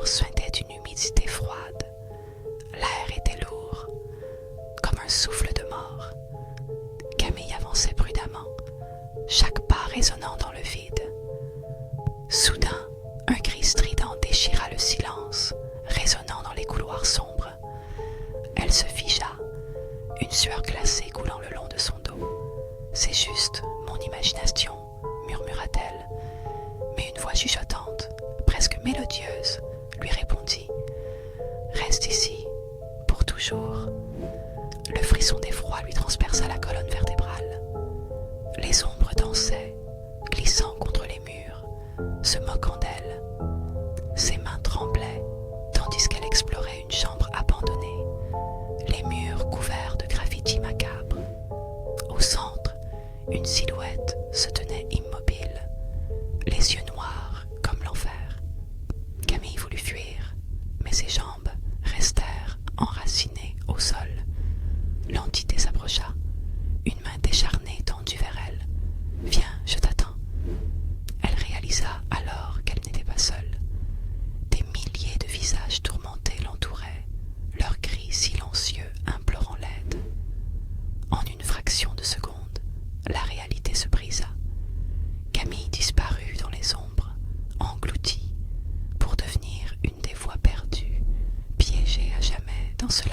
corps suintait d'une humidité froide. L'air était lourd, comme un souffle de mort. Camille avançait prudemment, chaque pas résonnant dans le vide. Soudain, un cri strident déchira le silence, résonnant dans les couloirs sombres. Elle se figea, une sueur glacée coulant le long de son dos. « C'est juste mon imagination », murmura-t-elle, mais une voix chuchotante, presque mélodieuse, lui répondit « Reste ici, pour toujours ». Le frisson d'effroi lui transperça la colonne vertébrale. Les ombres dansaient, glissant contre les murs, se moquant d'elle. Ses mains tremblaient, tandis qu'elle explorait une chambre abandonnée, les murs couverts de graffitis macabres. Au centre, une silhouette se tenait immobile, les yeux noirs comme l'enfer. Camille voulut fuir, mais ses jambes restèrent enracinées au sol. L'entité s'approcha, une main décharnée tendue vers elle. « Viens, je t'attends. » Elle réalisa alors qu'elle n'était pas seule. Des milliers de visages tourmentés l'entouraient, leurs cris silencieux implorant l'aide. En une fraction de seconde, la réalité se brisa. Camille disparut dans les ombres, engloutie, pour devenir une des voix perdues, piégée à jamais dans ce